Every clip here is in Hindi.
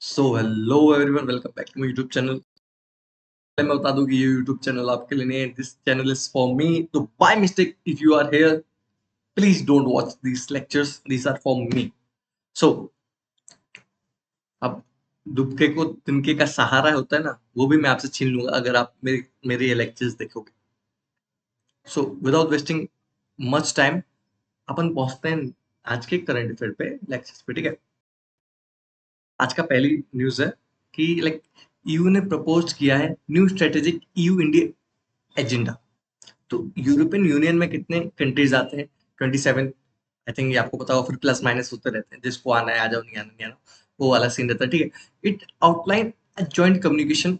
So hello everyone, welcome back to my YouTube channel. मैं बता दूं कि ये यूट्यूब चैनल आपके लिए नहीं है। This channel is for me. तो by mistake if you are here, please don't watch this lectures, these are for me. So अब दुबके को तिनके का सहारा होता है ना, वो भी मैं आपसे छीन लूंगा अगर आप मेरे मेरे ये लेक्चर्स देखोगे। So without wasting much time, अपन पहुंचते हैं आज के करंट अफेयर पे, लेक्चर्स पे। ठीक है, आज का पहली न्यूज है कि ईयू ने प्रपोज किया है new strategic EU India agenda. तो यूरोपियन यूनियन में कितने कंट्रीज आते हैं? 27। आई थिंक ये आपको पता हो, फिर प्लस माइनस होते रहते हैं, जिसको आना है आ जाओ, नहीं आना नहीं आना, वो वाला सीन रहता है। ठीक है, it outline a joint communication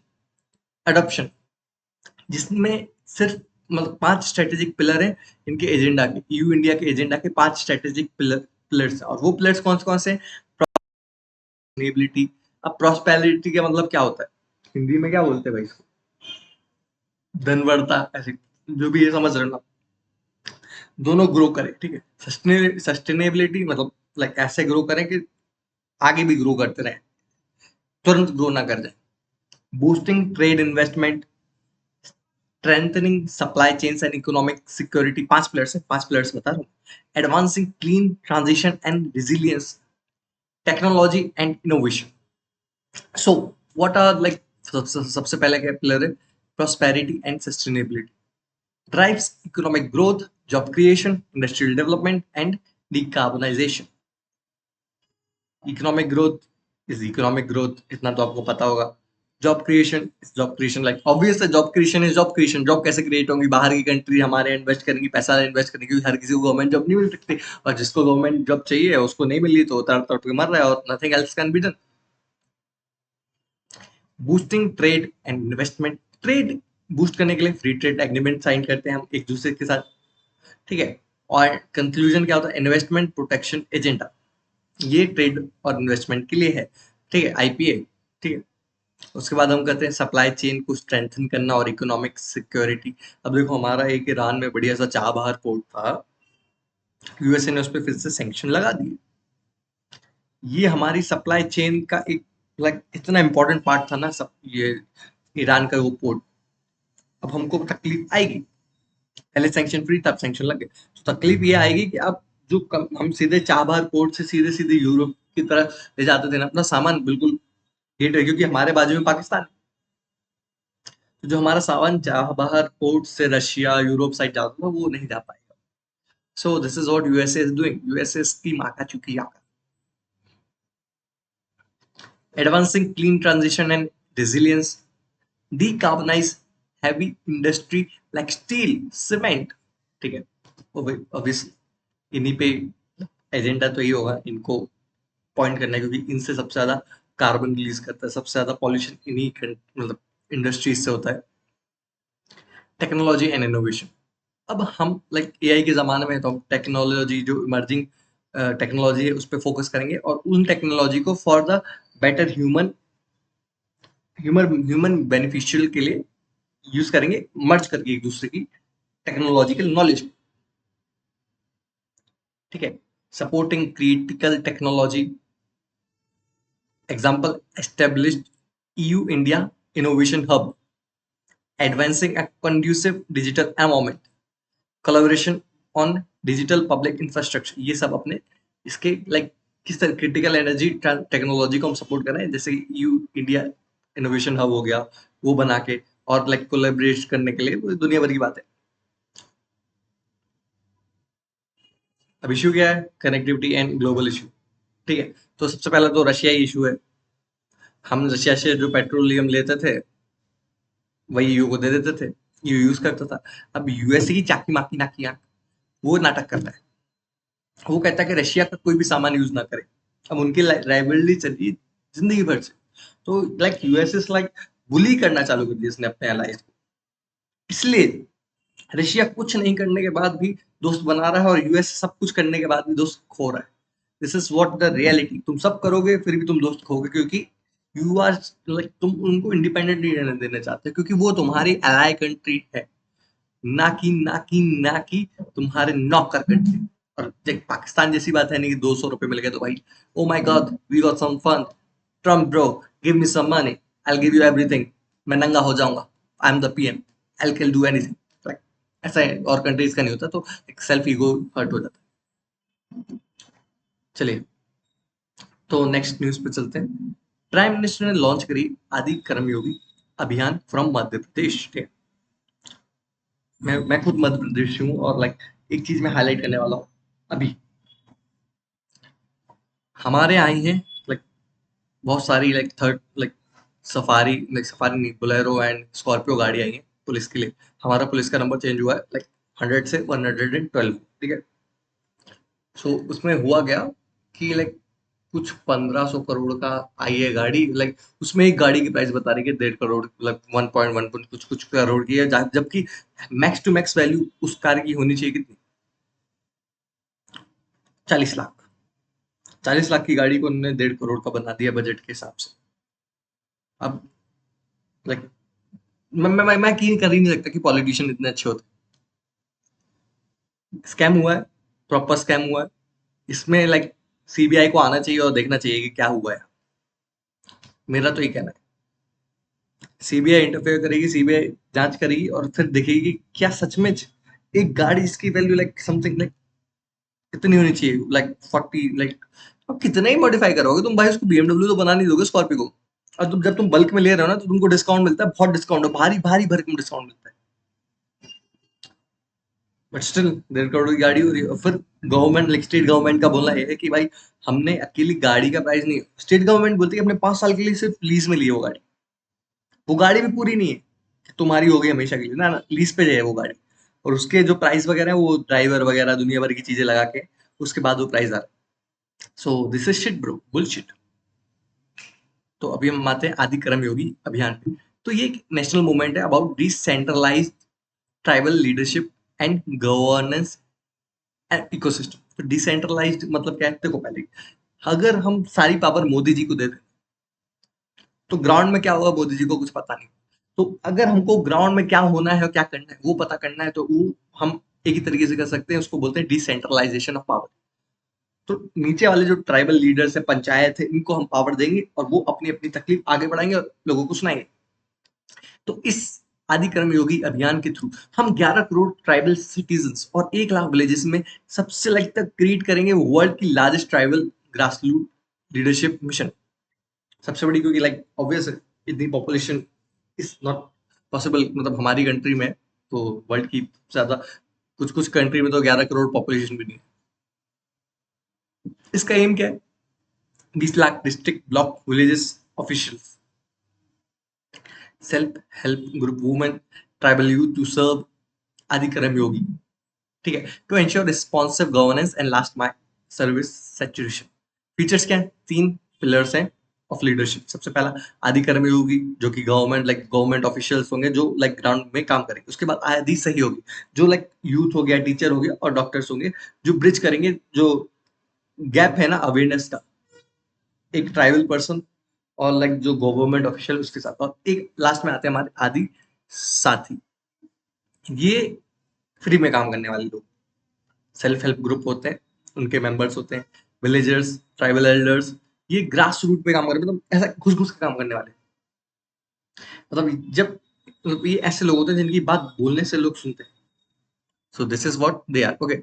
adoption, जिसमें सिर्फ मतलब 5 स्ट्रेटेजिक पिलर हैं इनके एजेंडा के, ईयू इंडिया के एजेंडा के 5 स्ट्रेटेजिक पिलर्स। और वो पिलर्स कौन से हैं? सस्टेनेबिलिटी। अब प्रॉस्पेरिटी का मतलब क्या होता है हिंदी में, क्या बोलते हैं भाई इसको? धनवर्धता, ऐसे जो भी ये समझ रहे हो ना, दोनों ग्रो करें। ठीक है, सस्टेनेबिलिटी मतलब ऐसे ग्रो करें कि आगे भी ग्रो करते रहें, तुरंत ग्रो ना कर जाए। Boosting trade investment, strengthening supply chains and economic security. 5 pillars है, 5 पिलर्स बता रहा हूँ। Advancing clean transition and resilience, technology and innovation. So what are सबसे पहले क्या पिलर है? Prosperity and sustainability drives economic growth, job creation, industrial development, and decarbonization. Economic growth is economic growth, इतना तो आपको पता होगा। Job creation is job creation, like obvious है, job creation is job creation. Job कैसे क्रिएट होंगी? बाहर की कंट्री हमारे इन्वेस्ट करेंगी, पैसा इन्वेस्ट करेंगी, क्योंकि हर किसी को गवर्नमेंट जॉब नहीं मिल सकती, और जिसको गवर्नमेंट जॉब चाहिए उसको नहीं मिली तो तड़प तड़प के मर रहा है, और nothing else can be done. Boosting trade and investment, trade boost करने के लिए फ्री ट्रेड एग्रीमेंट साइन करते हैं हम एक दूसरे के साथ। ठीक है, और कंक्लूजन क्या होता है? इन्वेस्टमेंट प्रोटेक्शन एजेंडा, ये ट्रेड और इन्वेस्टमेंट के लिए है। ठीक है, आईपीए। ठीक है, उसके बाद हम कहते हैं सप्लाई चेन को स्ट्रेंथन करना और इकोनॉमिक सिक्योरिटी। अब देखो, हमारा एक ईरान में बढ़िया सा चाबहार पोर्ट था, यूएसए ने उस पर फिर से सैंक्शन लगा दिए। ये हमारी सप्लाई चेन का एक इतना इंपॉर्टेंट पार्ट था ना सब, ये ईरान का वो पोर्ट। अब हमको तकलीफ आएगी, पहले सैंक्शन फ्री था, अब सैंक्शन लग गए, तो तकलीफ ये आएगी कि अब हम सीधे चाबहार पोर्ट से सीधे सीधे यूरोप की तरफ ले जाते थे ना अपना सामान, बिल्कुल गेट है, क्योंकि हमारे बाजू में पाकिस्तान है। तो जो हमारा सामान चाबहार पोर्ट से रशिया यूरोप साइड जाता था, वो नहीं जा पाएगा। सो this is what USA is doing. USA की माँ का चुकी आका। Advancing clean transition and resilience, decarbonize heavy industry like steel, cement। ठीक है, ऑब्वियसली इन्हीं पे एजेंडा तो ये होगा, इनको पॉइंट करना है, क्योंकि इनसे सबसे ज्यादा कार्बन रिलीज करता है, सबसे ज्यादा पॉल्यूशन इन्हीं मतलब इंडस्ट्रीज से होता है। टेक्नोलॉजी एंड इनोवेशन, अब हम एआई के जमाने में, तो हम टेक्नोलॉजी जो इमर्जिंग टेक्नोलॉजी है उस पर फोकस करेंगे, और उन टेक्नोलॉजी को for the better human beneficial के लिए यूज करेंगे, मर्ज करके एक दूसरे की टेक्नोलॉजिकल नॉलेज। ठीक है, supporting critical technology, example established EU India innovation hub, advancing a conducive digital environment, collaboration on digital public infrastructure. ये सब अपने इसके किस तरह क्रिटिकल एनर्जी टेक्नोलॉजी को हम सपोर्ट कर रहे हैं, जैसे ईयू इंडिया इनोवेशन हब हो गया, वो बना के, और कोलैबोरेट करने के लिए, वो दुनिया भर की बात है। अब इश्यू क्या है? Connectivity and global issue. ठीक है, तो सबसे पहला तो रशिया इशू है। हम रशिया से जो पेट्रोलियम लेते थे, वही यू को दे देते थे, यू यूज करता था। अब यूएसए की चाकी माकी नाकी आंख, वो नाटक करता है। वो कहता है कि रशिया का कोई भी सामान यूज ना करे। अब उनकी राइवलरी चली जिंदगी भर से, तो यूएसए बुली करना चालू कर दिया इसने अपने एलाइज को। इसलिए रशिया कुछ नहीं करने के बाद भी दोस्त बना रहा है, और यूएस सब कुछ करने के बाद भी दोस्त खो रहा है। This is what the reality. तुम सब करोगे फिर भी तुम दोस्त खोगे, क्योंकि यू आर तुम उनको इंडिपेंडेंट नहीं रहने देना चाहते, क्योंकि वो तुम्हारी अलाय कंट्री है, ना कि तुम्हारे नौकर कंट्री। और पाकिस्तान जैसी बात है नहीं कि 200 रुपए मिल गए तो भाई, oh my God we got some fun. Trump bro, give me some money, I will give you everything, मैं नंगा हो जाऊंगा, I am the PM, I can do anything, like ऐसा है। और कंट्रीज का नहीं होता, तो एक सेल्फ ईगो हर्ट हो जाता है। चलिए, तो नेक्स्ट न्यूज पे चलते हैं। प्राइम मिनिस्टर ने लॉन्च करी आदि कर्मयोगी अभियान फ्रॉम मध्य प्रदेश। ठीक है, मैं खुद मध्य प्रदेश से हूँ, और लाइक एक चीज मैं हाईलाइट करने वाला हूँ अभी। हमारे यहाँ आई है लाइक बहुत सारी लाइक थर्ड लाइक सफारी नहीं, बोलेरो एंड स्कॉर्पियो गाड़ी आई है पुलिस के लिए। हमारा पुलिस का नंबर चेंज हुआ है लाइक 100 से 112। ठीक है, सो उसमें हुआ गया कि लाइक कुछ 1500 करोड़ का आई है गाड़ी, लाइक उसमें एक गाड़ी की प्राइस बता रही है 1.5 करोड़, मतलब 1.1 कुछ कुछ करोड़ की है, जबकि मैक्स टू मैक्स वैल्यू उस कार की होनी चाहिए कितनी, 40 लाख। 40 लाख की गाड़ी को उन्होंने 1.5 करोड़ का बना दिया बजट के हिसाब से। अब लाइक मैं यकीन कर ही नहीं सकता कि पॉलिटिशियन इतने अच्छे होते। स्कैम हुआ है, प्रॉपर स्कैम हुआ है। इसमें लाइक सीबीआई को आना चाहिए और देखना चाहिए कि क्या हुआ है। मेरा तो ये कहना है, सीबीआई इंटरफेयर करेगी, सीबीआई जांच करेगी और फिर देखेगी कि क्या सच में एक गाड़ी इसकी वैल्यू लाइक समथिंग लाइक कितनी होनी चाहिए, लाइक 40 लाइक। अब कितना ही मॉडिफाई करोगे तुम भाई, उसको बीएमडब्ल्यू तो बना नहीं दोगे स्कॉर्पियो को। और तुम जब तुम बल्क में ले रहे हो ना, तो तुमको डिस्काउंट मिलता है, बहुत डिस्काउंट, भारी भारी भरकम डिस्काउंट मिलता है। बट स्टिल 1.5 करोड़ की गाड़ी हो रही है। और फिर गवर्नमेंट लाइक स्टेट गवर्नमेंट का बोलना है कि भाई हमने अकेली गाड़ी का प्राइस नहीं, स्टेट गवर्नमेंट बोलती है कि हमने 5 साल के लिए सिर्फ लीज में ली वो गाड़ी। वो गाड़ी भी पूरी नहीं है कि तुम्हारी हो गई हमेशा के लिए, ना ना, लीज पे है वो गाड़ी। और उसके जो प्राइस वगैरह है वो ड्राइवर वगैरह दुनिया भर की चीजें लगा के उसके बाद वो प्राइस आ रहा है। सो this is shit bro, bullshit. तो अभी हम आते हैं आदि कर्मयोगी अभियान पे। तो ये एक नेशनल मूवमेंट है about decentralised tribal leadership and governance ecosystem. तो डिसेंट्रलाइज्ड मतलब क्या है, देखो पहले अगर हम सारी पावर मोदी जी को दे दें तो ग्राउंड में क्या होगा मोदी जी को कुछ पता नहीं। तो अगर हमको ग्राउंड में क्या होना है और क्या करना है वो पता करना है, तो वो हम एक ही तरीके से कर सकते हैं, उसको बोलते हैं डिसेंट्रलाइजेशन ऑफ पावर। तो नीचे वाले जो ट्राइबल लीडर्स है, पंचायत है, इनको हम पावर देंगे और वो अपनी अपनी तकलीफ आगे बढ़ाएंगे और लोगों को सुनाएंगे। तो इस आदि कर्मयोगी अभियान के थ्रू हम 11 करोड़ ट्राइबल सिटीजन्स और 1 लाख विलेजेस में सबसे लाइक तक क्रिएट करेंगे वर्ल्ड की largest tribal grassroot leadership mission. सबसे बड़ी, क्योंकि लाइक ऑब्वियस है इतनी पॉपुलेशन इज नॉट पॉसिबल, मतलब हमारी कंट्री में तो वर्ल्ड की ज्यादा कुछ कुछ कंट्री में तो 11 करोड़ पॉपुलेशन भी नहीं है। इसका एम क्या है, 20 lakh district block villages officials, self help group women, tribal youth to serve Adi Karmayogi. ठीक है, to ensure responsive governance and last mile service saturation. Features क्या है, 3 पिलर्स हैं ऑफ लीडरशिप। सबसे पहला आदि कर्मयोगी, जो कि गवर्नमेंट लाइक गवर्नमेंट ऑफिशियल्स होंगे जो लाइक ग्राउंड में काम करेंगे। उसके बाद आदि सहयोगी, जो लाइक यूथ हो गया, टीचर हो गया और डॉक्टर्स होंगे, जो ब्रिज करेंगे जो गैप है ना अवेयरनेस का, एक ट्राइबल पर्सन और लाइक जो गवर्नमेंट ऑफिशियल उसके साथ। और एक लास्ट में आते हैं हमारे आदि साथी, ये फ्री में काम करने वाले लोग, सेल्फ हेल्प ग्रुप होते हैं, उनके मेंबर्स होते हैं, विलेजर्स, ट्राइबल एल्डर्स, ये ग्रास रूट पे काम कर रहे हैं, मतलब ऐसा घुस घुस के काम करने वाले। मतलब जब मतलब ये ऐसे लोग होते हैं जिनकी बात बोलने से लोग सुनते हैं। So this is what they are, okay.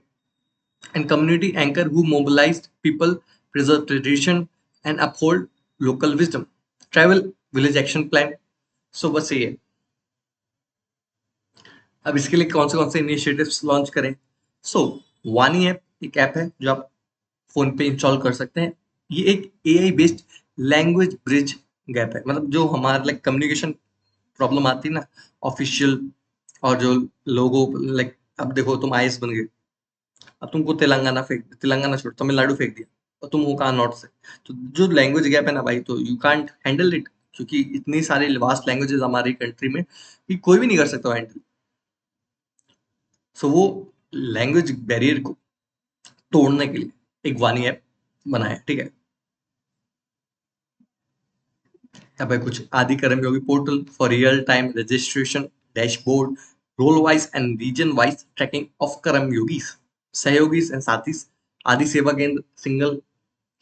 And community anchor who mobilised people, preserve tradition and uphold local wisdom, tribal village action plan. So बस ये है। अब इसके लिए कौन से इनिशिएटिव्स लॉन्च करें। सो वानी ऐप एक ऐप है जो आप फोन पे इंस्टॉल कर सकते हैं। ये एक AI based language bridge gap है, मतलब जो हमारे लाइक कम्युनिकेशन प्रॉब्लम आती है ना ऑफिशियल, और जो लोगों लाइक, अब देखो तुम आईएएस बन गए, अब तुमको तेलंगाना छोड़ तमिलनाडु फेंक दिया और तुम हो कहाँ, नॉर्थ से। तो जो लैंग्वेज गैप है ना भाई, तो यू कांट हैंडल इट, क्योंकि इतनी सारी वास्ट लैंग्वेजेस हमारी कंट्री में कि कोई भी नहीं कर सकता हैंडल। सो वो लैंग्वेज बैरियर को तोड़ने के लिए एक वानी ऐप बनाया है। ठीक है, यहाँ पे कुछ Adi Karmayogi portal for real time registration, dashboard, role wise and region wise tracking of कर्मयोगीज, सहयोगीज एंड साथीज, Adi Seva Kendra, single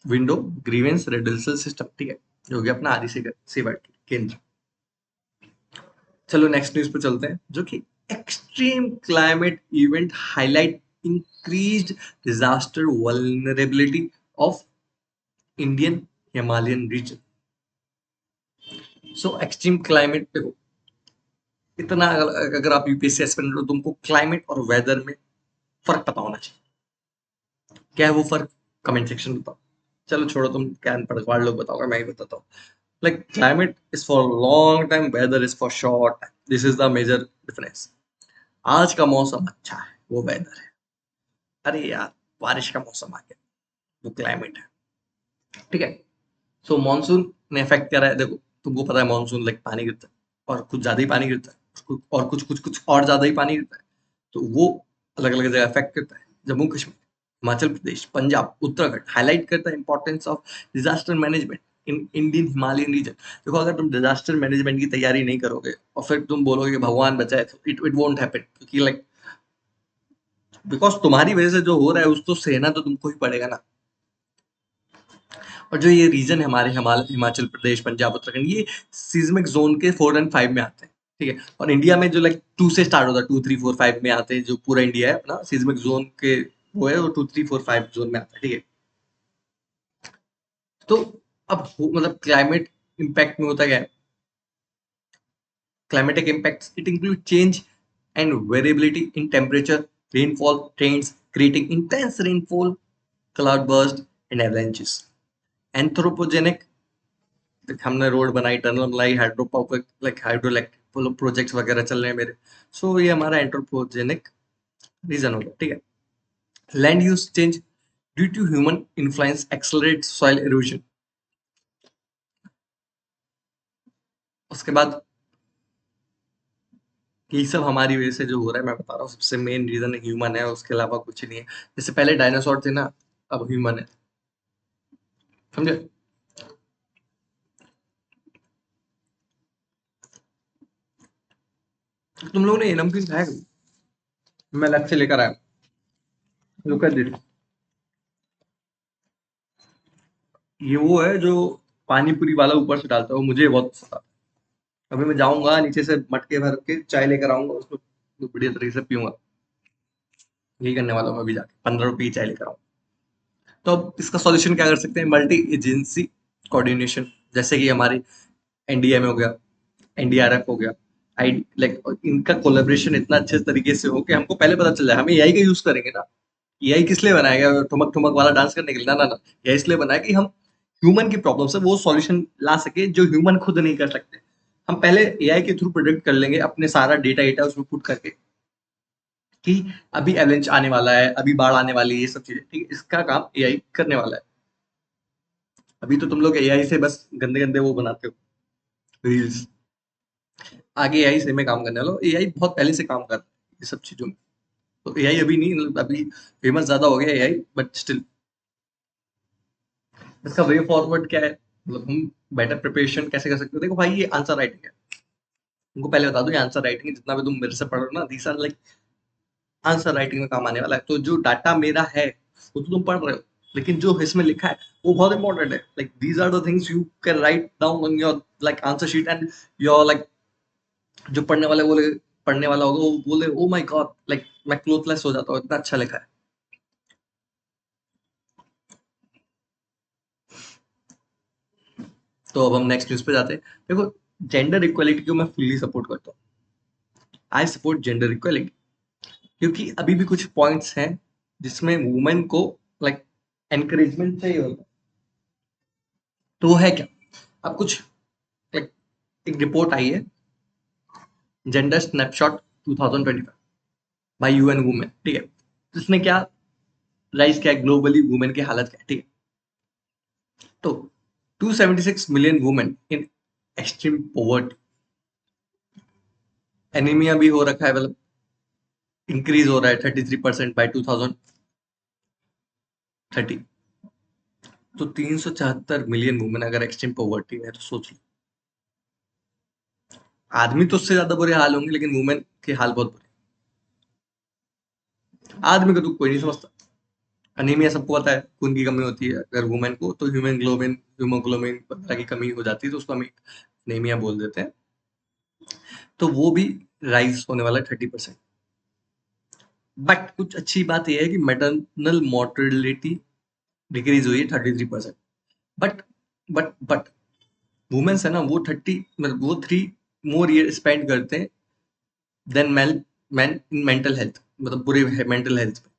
window grievance redressal system. ठीक है, जो हो गया अपना आदि सेवा केंद्र। चलो नेक्स्ट न्यूज पे चलते हैं, जो कि extreme climate event highlight increased disaster vulnerability of Indian Himalayan region. So extreme climate, देखो इतना अगर आप यूपीएससी एस्पिरेंट हो, तुमको क्लाइमेट और वेदर में फर्क पता होना चाहिए। क्या है वो फर्क, कमेंट सेक्शन में बताओ। चलो छोड़ो, तुम क्या अनपढ़ गवार लोग बताओगे, मैं ही बताता हूँ। Like climate is for long time, weather is for short. This is the major difference. आज का मौसम अच्छा है, वो वेदर है। अरे यार, बारिश का मौसम आ गया, वो क्लाइमेट है। ठीक है। सो मॉनसून ने इफेक्ट करा है, देखो तुमको पता है मॉनसून लाइक पानी गिरता है, और कुछ ज्यादा ही पानी गिरता है, और कुछ और ज्यादा ही पानी गिरता है। तो वो अलग अलग जगह इफेक्ट करता है। जम्मू कश्मीर, हिमाचल प्रदेश, पंजाब, उत्तराखंड हाईलाइट करता है importance of disaster management in Indian Himalayan region. देखो अगर तुम डिजास्टर मैनेजमेंट की तैयारी नहीं करोगे और फिर तुम बोलोगे कि भगवान बचाए, तो इट वोंट हैपन, क्योंकि लाइक बिकॉज तुम्हारी वजह से जो हो रहा है उसको सहना तो तुमको ही पड़ेगा ना। और जो ये रीजन है हमारे हिमाचल प्रदेश, पंजाब, उत्तराखंड, ये सीज्मिक जोन के 4 एंड 5 में आते हैं। ठीक है। और इंडिया में जो लाइक 2 से स्टार्ट होता है, 2 3 4 5 में आते हैं, जो पूरा इंडिया है अपना सीज्मिक जोन के वो है, वो 2 3 4 5 जोन में आता है। ठीक है। तो अब मतलब क्लाइमेट इम्पैक्ट में होता क्या है, climatic impacts, it includes change and variability in temperature, rainfall trends, creating intense rainfall, cloudburst, and avalanches. Anthropogenic, हमने रोड बनाई, टनल बनाई, hydro power like hydro projects वगैरह चल रहे हैं मेरे। सो ये हमारा एंथ्रोपोजेनिक रीजन हो गया। ठीक है। Land use change due to human influence accelerate soil erosion. उसके बाद यही सब हमारी वजह से जो हो रहा है, मैं बता रहा हूँ सबसे मेन रीजन ह्यूमन है, उसके अलावा कुछ नहीं है। जैसे पहले डायनासोर थे ना, अब ह्यूमन है, समझे। तुम लोगों ने ये नमकीन खाया कभी? मैं अलग से लेकर आया, लुक एट दिस। ये वो है जो पानी पूरी वाला ऊपर से डालता है, वो मुझे बहुत पसंद आता है। अभी मैं जाऊंगा नीचे से मटके भर के चाय लेकर आऊंगा, उसको बढ़िया तरीके से पीऊंगा। यही करने वाला हूँ मैं भी जाके, 15 रुपये की चाय लेकर आऊंगा। तो अब इसका सॉल्यूशन क्या कर सकते हैं, मल्टी एजेंसी कोऑर्डिनेशन। जैसे कि हमारी एनडीएमए हो गया, एनडीआरएफ हो गया, आई लाइक इनका कोलेब्रेशन इतना अच्छे तरीके से हो कि हमको पहले पता चल जाए। हम एआई का यूज करेंगे ना। एआई किस लिए बनाया गया, ठुमक ठुमक वाला डांस करने के लिए? ना ना ना, एआई इसलिए बनाया कि हम ह्यूमन की प्रॉब्लम से वो सॉल्यूशन ला सके जो ह्यूमन खुद नहीं कर सकते। हम पहले एआई के थ्रू प्रोडिक्ट कर लेंगे अपने सारा डेटा डेटा उसमें पुट करके कि अभी एवलेंच आने वाला है, अभी बाढ़ आने वाली है, ये सब चीजें। ठीक है, इसका काम एआई करने वाला है। अभी तो तुम लोग एआई से बस गंदे गंदे वो बनाते हो, रील्स। आगे एआई से में काम करने वाला, एआई बहुत पहले से काम कर रहा है ये सब चीजों में। तो एआई अभी नहीं, मतलब अभी फेमस ज्यादा हो गया एआई, बट स्टिल इसका वे फॉरवर्ड क्या है, मतलब हम बेटर प्रिपरेशन कैसे कर सकते हो। देखो भाई, ये आंसर राइटिंग है, तुमको पहले बता दूं, ये आंसर राइटिंग है। जितना भी तुम मेरे से पढ़ रहे हो ना, these are like answer writing में काम आने वाला है। तो जो डाटा मेरा है वो तो तुम पढ़ रहे हो, लेकिन जो इसमें लिखा है वो बहुत इंपॉर्टेंट है। Like these are the things you can write down on your like answer sheet, and your like जो पढ़ने वाले बोले, पढ़ने वाला होगा वो बोले ओ माय गॉड, लाइक मैं क्लोथलेस हो जाता हूँ, इतना अच्छा लिखा है। तो अब हम नेक्स्ट न्यूज पे जाते हैं। देखो, जेंडर इक्वालिटी को मैं फुल्ली सपोर्ट करता हूँ। आई सपोर्ट जेंडर इक्वालिटी, क्योंकि अभी भी कुछ पॉइंट्स हैं जिसमें वुमेन को लाइक एनकरेजमेंट चाहिए होता है। तो वो है क्या, अब कुछ लाइक एक रिपोर्ट आई है, gender snapshot 2025 bye UN women. ठीक है। तो इसने क्या राइज किया, ग्लोबली वुमेन की हालत क्या है। ठीक है। तो 276 million women in extreme poverty, anaemia भी हो रखा है, मतलब इंक्रीज हो रहा है 33% बाय 2030। तो 374 मिलियन वुमेन अगर एक्सट्रीम पॉवर्टी में है, तो सोच लो। आदमी तो उससे ज्यादा बुरे हाल होंगे, लेकिन वुमेन के हाल बहुत बुरे। आदमी को तो कोई नहीं समझता, अनीमिया सबको पता है, खून की कमी होती है अगर वुमेन को, तो हीमोग्लोबिन वगैरह की कमी हो जाती है, तो उसको हम अनीमिया बोल देते हैं। तो वो भी राइज होने वाला है 30%। बट कुछ अच्छी बात यह है कि मैटरनल मोर्टेलिटी डिक्रीज हुई है 33%। बट बट वुमेन्स है ना, वो 30 मतलब वो 3 मोर ईयर स्पेंड करते हैं then man in mental health, मतलब बुरे मेंटल हेल्थ पे।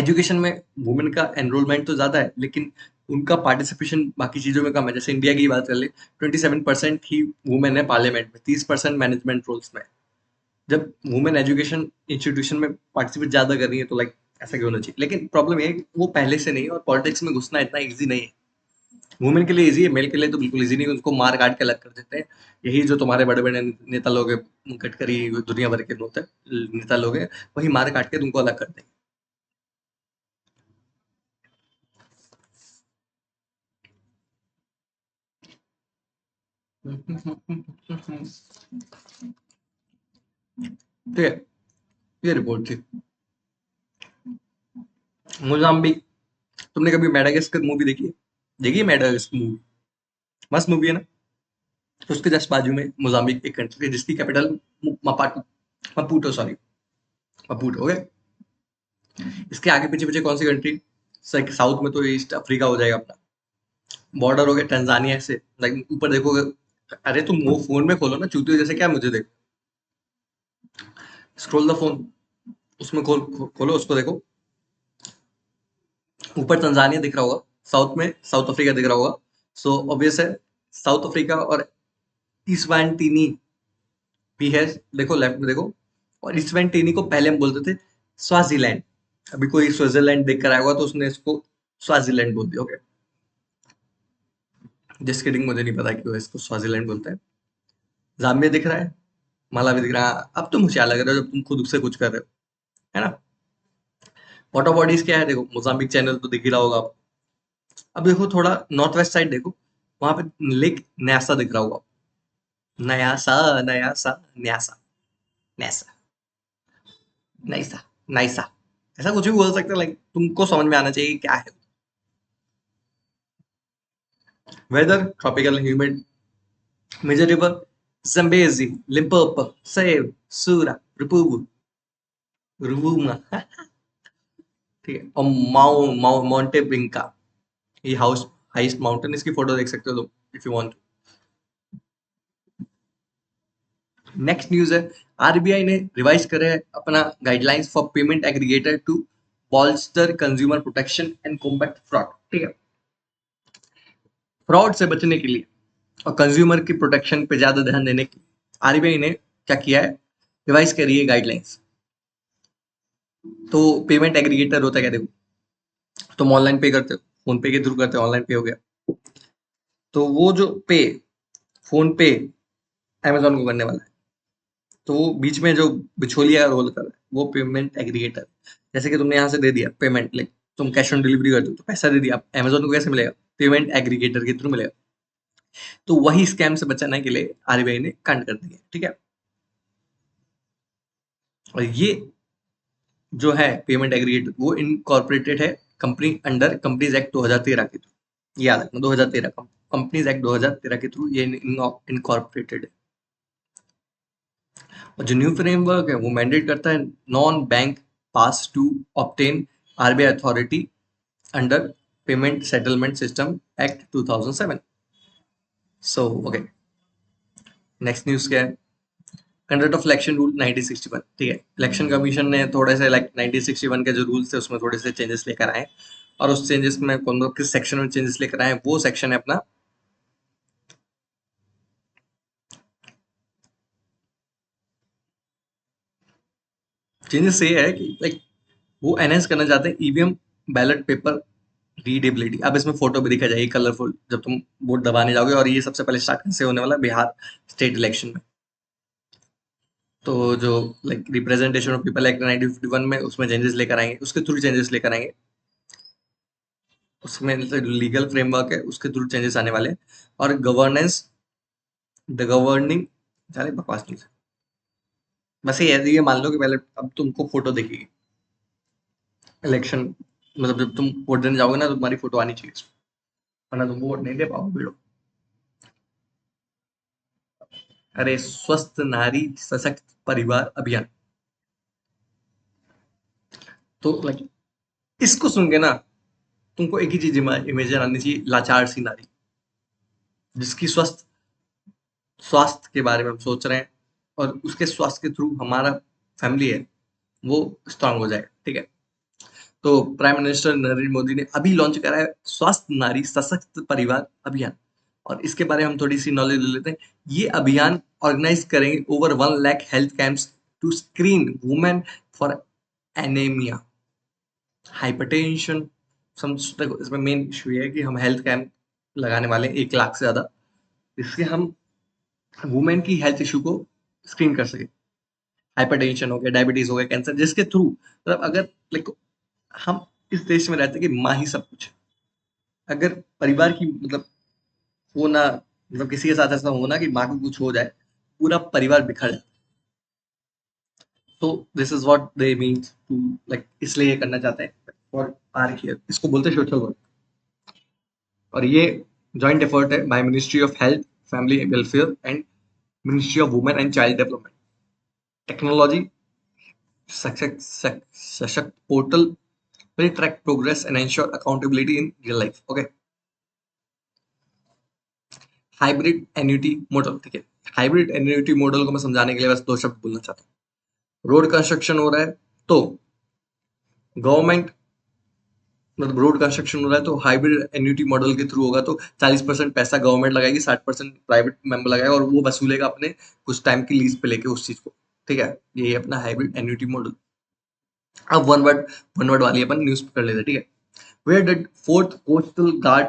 एजुकेशन में वुमेन का एनरोलमेंट तो ज्यादा है, लेकिन उनका पार्टिसिपेशन बाकी चीजों में कम है। जैसे इंडिया की बात कर ले, 27% ही वुमेन है पार्लियामेंट में, 30% मैनेजमेंट रोल्स में। जब वुमेन एजुकेशन इंस्टीट्यूशन में पार्टिसिपेट ज्यादा कर रही है, तो लाइक ऐसा क्यों होना चाहिए? लेकिन प्रॉब्लम ये है कि वो पहले से नहीं है, और पॉलिटिक्स में घुसना इतना ईजी नहीं है। वुमेन के लिए इजी है, मेल के लिए तो बिल्कुल इजी नहीं है। उसको मार काट के अलग कर देते हैं। यही जो तुम्हारे बड़े बड़े नेता लोग हैं, गडकरी, दुनिया भर के होते हैं नेता लोग हैं, वही मार काट के तुमको अलग कर देंगे। ठीक है, ये रिपोर्ट थी। मोजाम्बिक, तुमने कभी मेडागास्कर मूवी देखी है? देखी है मेडागास्कर मूवी? मस्त मूवी है ना। तो उसके जस्ट बाजू में मोजाम्बिक एक कंट्री है, जिसकी कैपिटल मपाटू मपूटो, सॉरी, मपूटो। ओके, इसके आगे पीछे पीछे कौन सी कंट्री? साउथ में तो ईस्ट अफ्रीका हो जाएगा अपना। बॉर्डर हो गया टंजानिया से, लाइक ऊपर देखोगे। अरे तुम वो फोन में खोलो ना चूतियो जैसे, क्या मुझे देखो। स्क्रॉल द फोन, उसमें खोलो उसको देखो। ऊपर तंजानिया दिख रहा होगा, साउथ में साउथ अफ्रीका दिख रहा होगा। सो ऑब्वियस है, साउथ अफ्रीका और ईस्वाटिनी भी है। देखो लेफ्ट में देखो। और ईस्वाटिनी को पहले हम बोलते थे स्वाजीलैंड। अभी कोई स्विट्जरलैंड देख कर आया होगा, तो उसने इसको स्वाजीलैंड बोल दिया। ओके, जिस किडिंग, मुझे नहीं पता क्यों इसको स्वाजीलैंड बोलते हैं। जाम्बिया दिख रहा है, मालावी दिख रहा है। अब तुम होशियार लग रहे हो जब तुम खुद से कुछ कर रहे हो, है ना। वाटर बॉडीज क्या है? देखो, मोजाम्बिक चैनल तो दिख ही रहा होगा आपको। अब देखो थोड़ा नॉर्थ वेस्ट साइड देखो, वहां पे लेक न्यासा दिख रहा होगा। नयासा, नयासा, न्यासा, न्यासा, नाइसा, नाइसा, ऐसा कुछ भी बोल सकते हो। लाइक तुमको समझ में आना चाहिए कि क्या है। Weather tropical humid, major river Zambezi, Limpopo, Save, सूरा, रुपुबु, रुबुमा। ठीक है, और माउंटे बिंका, ये हाउस हाईएस्ट माउंटेन। इसकी फोटो देख सकते हो तुम, if you want. Next news है, आरबीआई ने रिवाइज करे है अपना guidelines for payment aggregator to bolster consumer protection and combat fraud. ठीक है, फ्रॉड से बचने के लिए और कंज्यूमर की प्रोटेक्शन पे ज्यादा ध्यान देने के लिए आरबीआई ने क्या किया है, रिवाइज करी है गाइडलाइंस। तो पेमेंट एग्रीगेटर होता है क्या? देखो, तुम ऑनलाइन पे करते हो, फोन पे के थ्रू करते हो, ऑनलाइन पे हो गया। तो वो जो पे, फोन पे अमेजोन को करने वाला है। तो वो बीच में जो बिचौलिया रोल कर रहा है, वो पेमेंट एग्रीगेटर। जैसे कि तुमने यहाँ से दे दिया पेमेंट, लाइक तुम कैश ऑन डिलीवरी करते हो, तो पैसा दे दिया, अमेजोन को कैसे मिलेगा? पेमेंट एग्रीगेटर के थ्रू मिलेगा। तो वही स्कैम से बचाने के लिए आरबीआई ने कांड कर दिया। ठीक है, और ये जो है पेमेंट एग्रीगेटर, वो इनकॉर्पोरेटेड है कंपनी अंडर कंपनीज एक्ट 2013 के थ्रू। याद रखना, 2013 कंपनीज एक्ट 2013 के थ्रू ये इनकॉर्पोरेटेड है। और जो न्यू फ्रेमवर्क है, वो मैंडेट करता है non bank pass to obtain RBI authority under payment settlement system act 2007। So okay, next news क्या है? Conduct of election rule 1961। ठीक है, इलेक्शन कमीशन ने थोड़े से लाइक 1961 के जो रूल्स थे उसमें थोड़े से चेंजेस लेकर आए। और उस चेंजेस में कौन किस सेक्शन में चेंजेस लेकर आए, वो सेक्शन है अपना, चेंजेस ये है कि लाइक वो एनहेंस करना चाहते हैं ईवीएम बैलेट पेपर रीडेबिलिटी। अब इसमें फोटो भी दिखा जाएगी कलरफुल जब तुम वोट दबाने जाओगे। और ये सबसे पहले स्टार्ट से होने वाला है बिहार स्टेट इलेक्शन में। तो जो like representation of people act 1951 में, उसमें चेंजेस लेकर आएंगे, उसके थ्रू चेंजेस लेकर आएंगे। उसमें लीगल फ्रेमवर्क है, उसके थ्रू चेंजेस आने वाले हैं। और गवर्नेंस, द गवर्निंग, सारे बकवास नहीं है। बस ये मान लो कि पहले अब तुमको फोटो दिखेगी, इलेक्शन, मतलब जब तुम वोट देने जाओगे ना तो तुम्हारी फोटो आनी चाहिए, वरना तुम वोट नहीं दे पाओगे भिड़ो। अरे स्वस्थ नारी सशक्त परिवार अभियान, तो लाइक इसको सुन के ना तुमको एक ही चीज इमेज आनी चाहिए, लाचार सी नारी जिसकी स्वस्थ स्वास्थ्य के बारे में हम सोच रहे हैं, और उसके स्वास्थ्य के थ्रू हमारा फैमिली है वो स्ट्रांग हो जाएगा, ठीक है। तो प्राइम मिनिस्टर नरेंद्र मोदी ने अभी लॉन्च करा है स्वास्थ्य नारी सशक्त परिवार अभियान, और इसके बारे में हम थोड़ी सी नॉलेज ले लेते हैं। ये अभियान ऑर्गेनाइज करेंगे over 1 lakh health camps to screen women for anaemia, hypertension. देखो इसमें मेन इशू ये है कि हम हेल्थ कैंप लगाने वाले हैं 1 लाख से ज्यादा, इससे हम वुमेन की हेल्थ इशू को स्क्रीन कर सके। हाइपरटेंशन हो गया, डायबिटीज हो गया, कैंसर, जिसके थ्रू मतलब अगर लाइक हम इस देश में रहते हैं कि माँ ही सब कुछ है। अगर परिवार की मतलब वो ना, मतलब किसी के साथ ऐसा हो ना कि माँ को कुछ हो जाए, पूरा परिवार बिखर जाए। तो this is what they mean to like, इसलिए ये करना चाहते हैं फॉर आर केयर, इसको बोलते हैं सोशल वर्क। और ये जॉइंट एफर्ट है by ministry of health, family welfare and ministry of women and child development. Technology सशक्त portal will track progress and ensure accountability in real life. Okay. Hybrid annuity model, ठीक है। हाइब्रिड एन्युटी मॉडल को मैं समझाने के लिए बस 2 शब्द बोलना चाहता हूँ। रोड कंस्ट्रक्शन हो रहा है तो गवर्नमेंट, मतलब रोड कंस्ट्रक्शन हो रहा है तो हाइब्रिड एन्युटी मॉडल के थ्रू होगा, तो 40% पैसा गवर्नमेंट लगाएगी, 60% प्राइवेट मेंबर लगाएगा, और वो वसूलेगा अपने कुछ टाइम की लीज पे लेके उस चीज को, ठीक है। यही अपना हाइब्रिड एन्युटी मॉडल। अब वन वर्ड वाली अपन न्यूज कर लेते हैं, ठीक है। Where did fourth Coastal Guard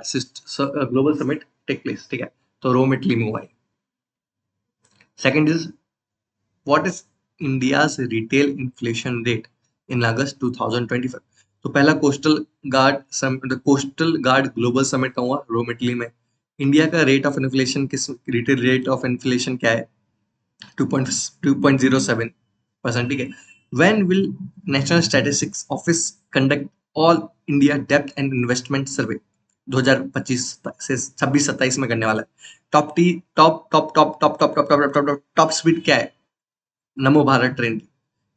Global Summit take place? ठीक है, तो रोम इटली में हुआ है। Second is what is India's retail inflation rate in August 2025? तो पहला कोस्टल गार्ड ग्लोबल समिट का हुआ रोम इटली में। इंडिया का रेट ऑफ इन्फ्लेशन, किस रिटेल रेट ऑफ इन्फ्लेशन क्या है? 2.07%, ठीक है। When will National Statistics Office conduct All India Debt and Investment Survey? 2025 से 26-27 में करने वाला है। टॉप स्पीड क्या है नमो भारत ट्रेन की?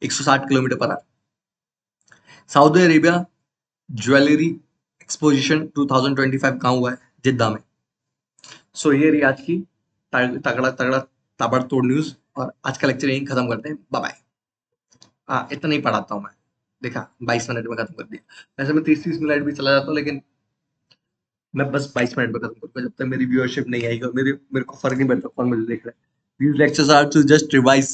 160 kilometre per hour. Saudi Arabia jewellery exposition 2025 कहाँ हुआ है? जिद्दा में। सो ये रही आज की तगड़ा तगड़ा ताबड़तोड़ न्यूज, और आज का लेक्चर यहीं खत्म करते हैं। Bye bye. हाँ, इतना ही पढ़ाता हूँ मैं। देखा, 22 मिनट में खत्म कर दिया। वैसे मैं 30-30 मिनट भी चला जाता हूँ, लेकिन मैं बस 22 मिनट में खत्म करूंगा, जब तक मेरी व्यूअरशिप नहीं आएगी और मेरे मेरे को फर्क नहीं पड़ता कौन मुझे देख रहा है। These lectures are to just revise